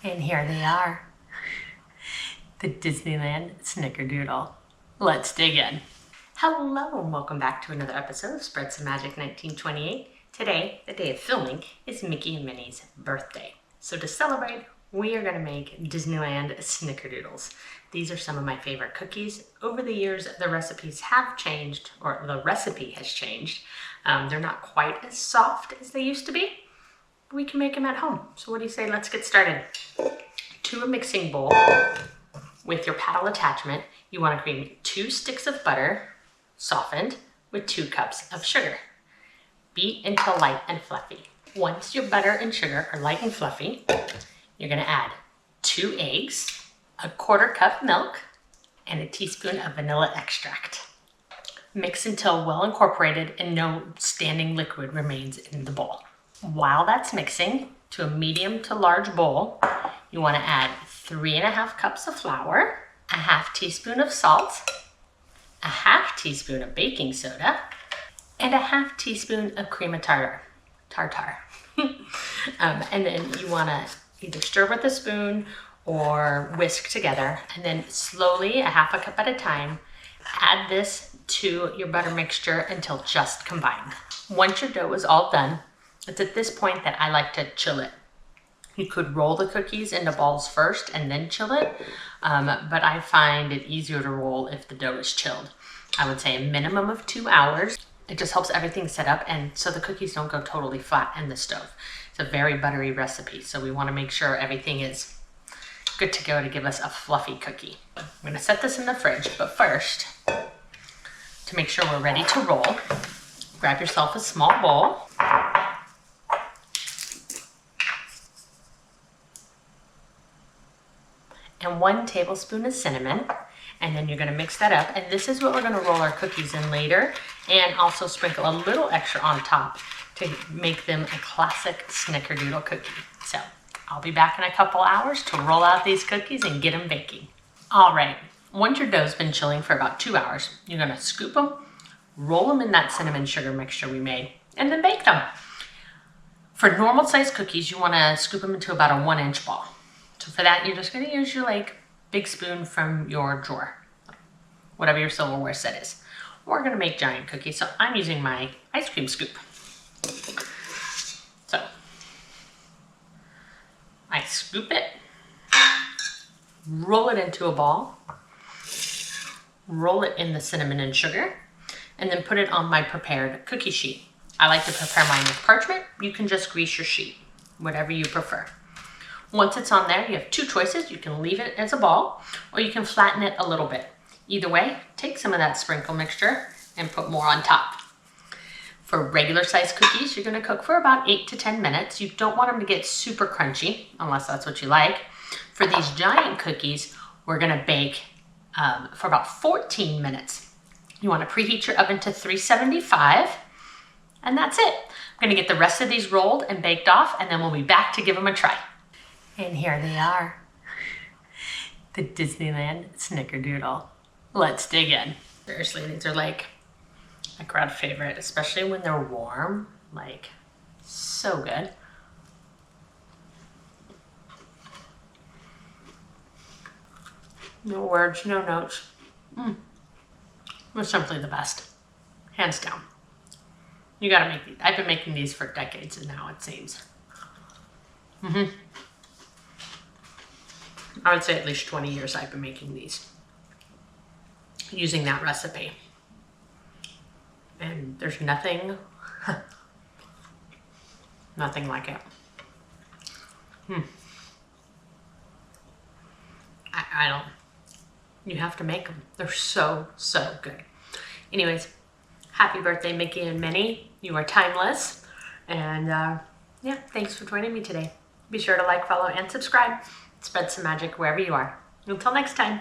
And here they are, the Disneyland Snickerdoodle. Let's dig in. Hello and welcome back to another episode of Spread Some Magic 1928. Today, the day of filming, is Mickey and Minnie's birthday. So to celebrate, we are going to make Disneyland Snickerdoodles. These are some of my favorite cookies. Over the years, the recipes have changed, or the recipe has changed. They're not quite as soft as they used to be. We can make them at home. So what do you say? Let's get started. To a mixing bowl with your paddle attachment, you want to cream 2 sticks of butter, softened, with 2 cups of sugar. Beat until light and fluffy. Once your butter and sugar are light and fluffy, you're going to add 2 eggs, a 1/4 cup milk, and a teaspoon of vanilla extract. Mix until well incorporated and no standing liquid remains in the bowl. While that's mixing, to a medium to large bowl, you want to add 3½ cups of flour, a 1/2 teaspoon of salt, a 1/2 teaspoon of baking soda, and a 1/2 teaspoon of cream of tartar. And then you want to either stir with a spoon or whisk together, and then slowly, a 1/2 cup at a time, add this to your butter mixture until just combined. Once your dough is all done, it's at this point that I like to chill it. You could roll the cookies into balls first and then chill it, but I find it easier to roll if the dough is chilled. I would say a minimum of 2 hours. It just helps everything set up and so the cookies don't go totally flat in the stove. It's a very buttery recipe, so we want to make sure everything is good to go to give us a fluffy cookie. I'm going to set this in the fridge, but first, to make sure we're ready to roll, grab yourself a small bowl. And 1 tablespoon of cinnamon, and then you're going to mix that up, and this is what we're going to roll our cookies in later, and also sprinkle a little extra on top to make them a classic Snickerdoodle cookie. So I'll be back in a couple hours to roll out these cookies and get them baking. All right, once your dough's been chilling for about 2 hours, you're going to scoop them, roll them in that cinnamon sugar mixture we made, and then bake them. For normal size cookies, you want to scoop them into about a 1-inch ball. So for that, you're just going to use your big spoon from your drawer, whatever your silverware set is. We're going to make giant cookies, so I'm using my ice cream scoop. So I scoop it, roll it into a ball, roll it in the cinnamon and sugar, and then put it on my prepared cookie sheet. I like to prepare mine with parchment. You can just grease your sheet, whatever you prefer. Once it's on there, you have 2 choices. You can leave it as a ball, or you can flatten it a little bit. Either way, take some of that sprinkle mixture and put more on top. For regular size cookies, you're going to cook for about 8 to 10 minutes. You don't want them to get super crunchy, unless that's what you like. For these giant cookies, we're going to bake for about 14 minutes. You want to preheat your oven to 375, and that's it. I'm going to get the rest of these rolled and baked off, and then we'll be back to give them a try. And here they are, the Disneyland Snickerdoodle. Let's dig in. Seriously, these are like a crowd favorite, especially when they're warm. So good. No words, no notes. They're simply the best. Hands down. You gotta make these. I've been making these for decades now, it seems. I would say at least 20 years I've been making these using that recipe. And there's nothing like it. I don't, you have to make them. They're so good. Anyways, happy birthday, Mickey and Minnie. You are timeless. And yeah, thanks for joining me today. Be sure to like, follow, and subscribe. Spread some magic wherever you are. Until next time.